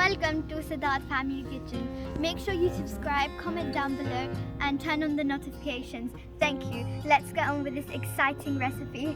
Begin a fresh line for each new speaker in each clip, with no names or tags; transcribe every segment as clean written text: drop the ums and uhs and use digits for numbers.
Welcome to Siddharth Family Kitchen. Make sure you subscribe, comment down below and turn on the notifications. Thank you. Let's get on with this exciting recipe.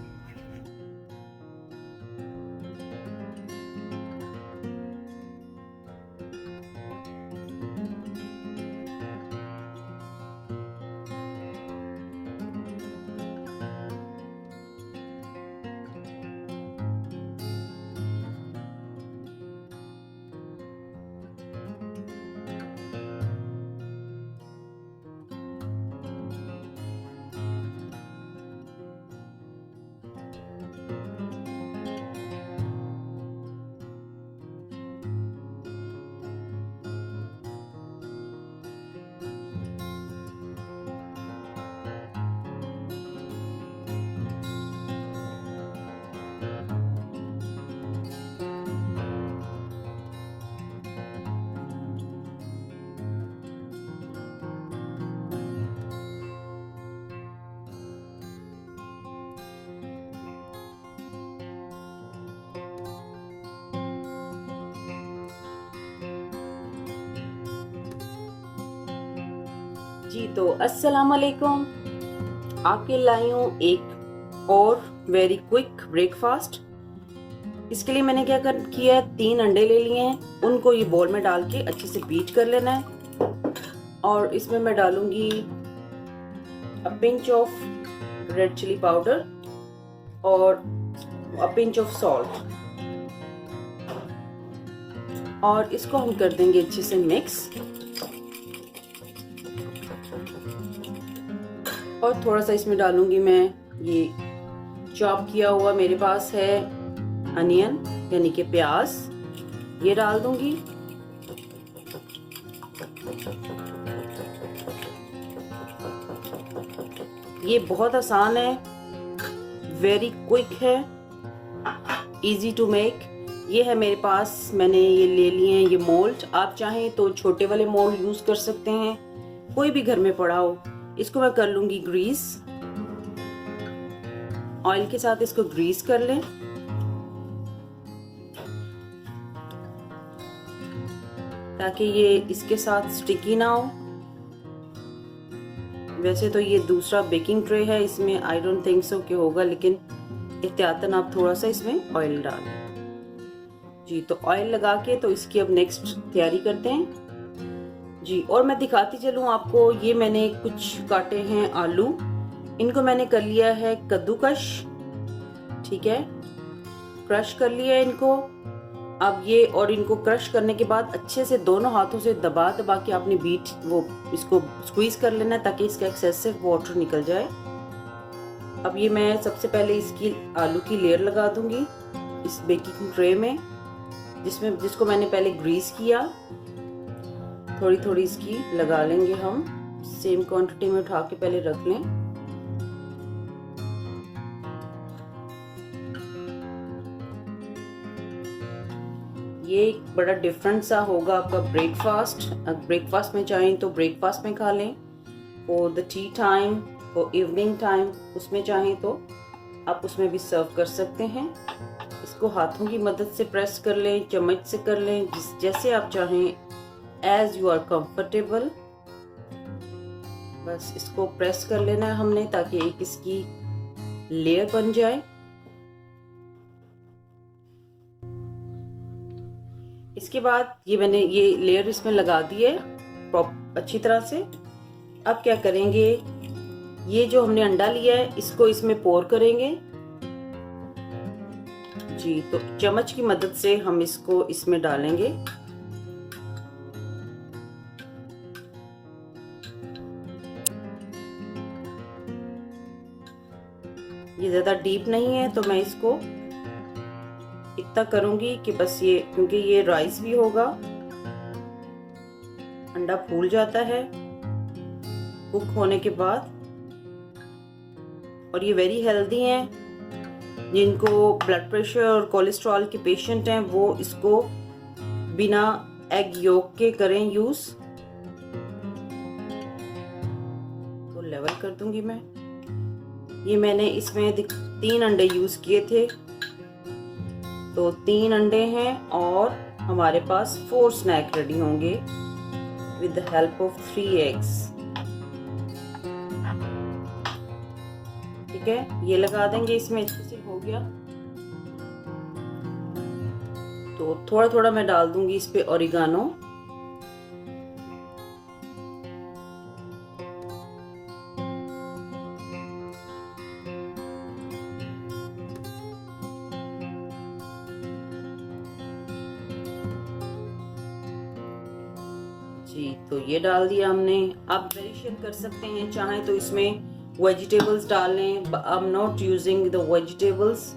जी तो अस्सलाम वालेकुम। आपके लाई हूँ एक और very quick breakfast. इसके लिए मैंने क्या किया है, 3 अंडे ले लिए हैं। उनको ये बोल में डाल के अच्छे से बीट कर लेना है और इसमें मैं डालूंगी a pinch of red chilli powder और अ पिंच ऑफ सॉल्ट और इसको हम कर देंगे अच्छे से मिक्स। और थोड़ा सा इसमें डालूंगी मैं ये चॉप किया हुआ, मेरे पास है अनियन यानी कि प्याज, ये डाल दूंगी। ये बहुत आसान है, वेरी क्विक है, इजी टू मेक। ये है मेरे पास, मैंने ये ले लिए हैं ये मोल्ड। आप चाहें तो छोटे वाले मोल्ड यूज कर सकते हैं, कोई भी घर में पड़ा हो। इसको मैं कर लूंगी ग्रीस, ऑयल के साथ इसको ग्रीस कर लें ताकि ये इसके साथ स्टिकी ना हो। वैसे तो ये दूसरा बेकिंग ट्रे है, इसमें आई डोंट थिंक सो कि होगा, लेकिन एहतियातन आप थोड़ा सा इसमें ऑयल डालें। जी तो ऑयल लगा के तो इसकी अब नेक्स्ट तैयारी करते हैं जी। और मैं दिखाती चलूं आपको, ये मैंने कुछ काटे हैं आलू, इनको मैंने कर लिया है कद्दूकश, ठीक है, क्रश कर लिया है इनको। अब ये और इनको क्रश करने के बाद अच्छे से दोनों हाथों से दबा दबा के आपने बीट वो इसको स्क्वीज कर लेना है ताकि इसका एक्सेसिव वाटर निकल जाए। अब ये मैं सबसे पहले इसकी आलू की लेयर लगा दूंगी इस बेकिंग ट्रे में, जिसको मैंने पहले ग्रीस किया। थोड़ी थोड़ी इसकी लगा लेंगे हम, सेम क्वांटिटी में उठा के पहले रख लें। ये एक बड़ा डिफरेंट सा होगा आपका ब्रेकफास्ट। ब्रेकफास्ट में चाहें तो ब्रेकफास्ट में खा लें, और द टी टाइम और इवनिंग टाइम उसमें चाहें तो आप उसमें भी सर्व कर सकते हैं। इसको हाथों की मदद से प्रेस कर लें, चम्मच से कर लें, जैसे आप चाहें, एज यू आर कंफर्टेबल। बस इसको प्रेस कर लेना है हमने ताकि एक इसकी लेयर बन जाए। इसके बाद ये मैंने ये लेयर इसमें लगा दी है अच्छी तरह से। अब क्या करेंगे, ये जो हमने अंडा लिया है इसको इसमें पोर करेंगे जी। तो चम्मच की मदद से हम इसको इसमें डालेंगे। ये ज्यादा डीप नहीं है तो मैं इसको इतना करूंगी कि बस ये, क्योंकि ये राइस भी होगा, अंडा फूल जाता है कुक होने के बाद। और ये वेरी हेल्दी हैं, जिनको ब्लड प्रेशर और कोलेस्ट्रॉल के पेशेंट हैं वो इसको बिना एग योक के करें यूज। तो लेवल कर दूंगी मैं। ये मैंने इसमें 3 अंडे यूज किए थे, तो 3 अंडे हैं और हमारे पास 4 स्नैक रेडी होंगे with the help of 3 eggs. ठीक है, ये लगा देंगे इसमें, अच्छे से हो गया। तो थोड़ा थोड़ा मैं डाल दूंगी इस पे ओरिगानो। जी, तो ये डाल दिया हमने। आप वेरिएशन कर सकते हैं, चाहें तो इसमें वेजिटेबल्स डाल लें। I am not using the vegetables,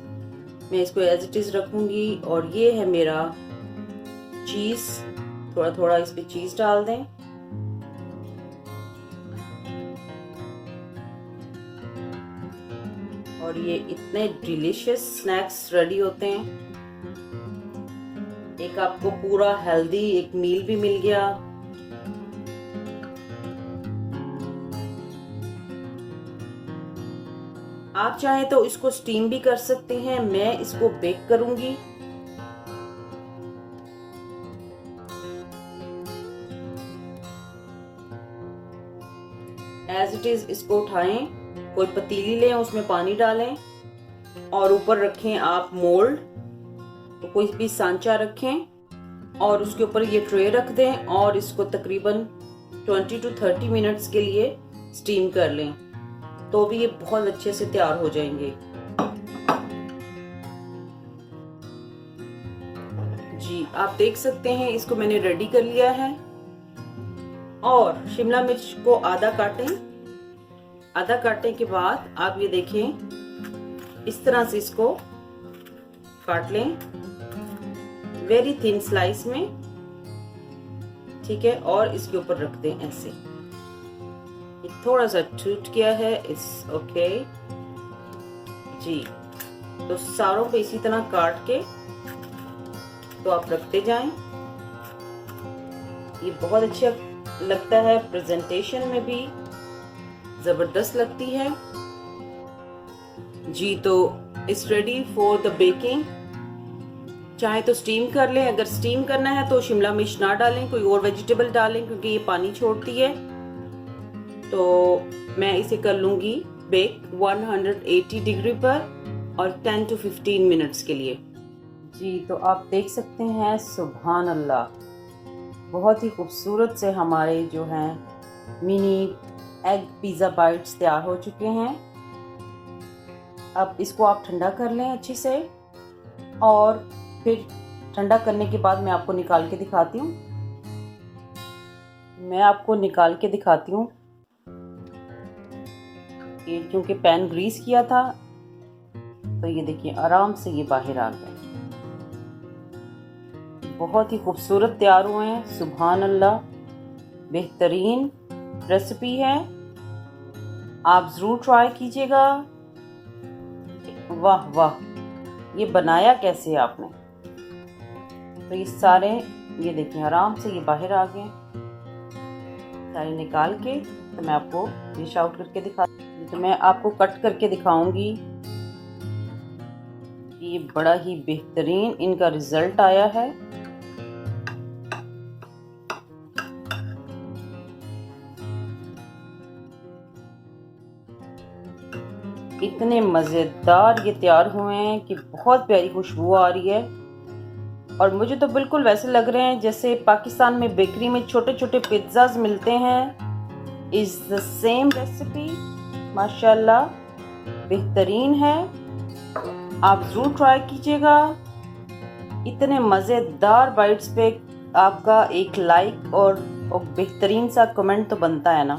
मैं इसको एज इट इज रखूंगी। और ये है मेरा चीज, थोड़ा थोड़ा इस पे चीज डाल दें। और ये इतने डिलीशियस स्नैक्स रेडी होते हैं। एक आपको पूरा हेल्दी एक मील भी मिल गया। आप चाहें तो इसको स्टीम भी कर सकते हैं, मैं इसको बेक करूंगी। एज इट इज इसको उठाएं, कोई पतीली लें, उसमें पानी डालें और ऊपर रखें आप मोल्ड, तो कोई भी सांचा रखें और उसके ऊपर ये ट्रे रख दें और इसको तकरीबन 20 to 30 मिनट्स के लिए स्टीम कर लें, तो भी ये बहुत अच्छे से तैयार हो जाएंगे। जी, आप देख सकते हैं इसको मैंने रेडी कर लिया है। और शिमला मिर्च को आधा काटें। आधा काटने के बाद आप ये देखें, इस तरह से इसको काट लें वेरी थिन स्लाइस में। ठीक है, और इसके ऊपर रख दें ऐसे। थोड़ा सा टूट गया है, इट्स ओके जी। तो सारों पे इसी तरह काट के तो आप रखते जाएं। ये बहुत अच्छा लगता है, प्रेजेंटेशन में भी जबरदस्त लगती है जी। तो it's ready for the baking. चाहे तो स्टीम कर लें, अगर स्टीम करना है तो शिमला मिर्च ना डालें, कोई और वेजिटेबल डालें क्योंकि ये पानी छोड़ती है। तो मैं इसे कर लूंगी बेक 180 डिग्री पर और 10 to 15 मिनट्स के लिए जी। तो आप देख सकते हैं, सुभान अल्लाह, बहुत ही खूबसूरत से हमारे जो हैं मिनी एग पिज़्ज़ा बाइट्स तैयार हो चुके हैं। अब इसको आप ठंडा कर लें अच्छे से और फिर ठंडा करने के बाद मैं आपको निकाल के दिखाती हूँ। ये क्योंकि पैन ग्रीस किया था, तो ये देखिए आराम से ये बाहर आ गए। बहुत ही खूबसूरत तैयार हुए हैं, सुभान अल्लाह, बेहतरीन रेसिपी है, आप ज़रूर ट्राई कीजिएगा। वाह वाह, ये बनाया कैसे आपने? तो ये सारे ये देखिए आराम से ये बाहर आ गए। सारे निकाल के तो मैं आपको डिश आउट करके तो मैं आपको कट करके दिखाऊंगी। ये बड़ा ही बेहतरीन इनका रिजल्ट आया है। इतने मज़ेदार ये तैयार हुए हैं कि बहुत प्यारी खुशबू आ रही है। और मुझे तो बिल्कुल वैसे लग रहे हैं जैसे पाकिस्तान में बेकरी में छोटे छोटे पिज़्ज़ाज़ मिलते हैं। इज़ द सेम रेसिपी, माशाल्लाह बेहतरीन है। आप ज़रूर ट्राई कीजिएगा। इतने मज़ेदार बाइट्स पे आपका एक लाइक और बेहतरीन सा कमेंट तो बनता है ना।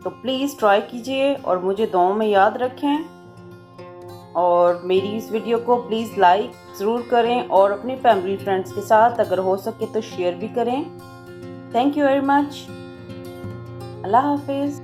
तो प्लीज़ ट्राई कीजिए और मुझे दुआओं में याद रखें। और मेरी इस वीडियो को प्लीज़ लाइक ज़रूर करें और अपने फैमिली फ्रेंड्स के साथ अगर हो सके तो शेयर भी करें। Thank you very much. अल्लाह हाफिज़।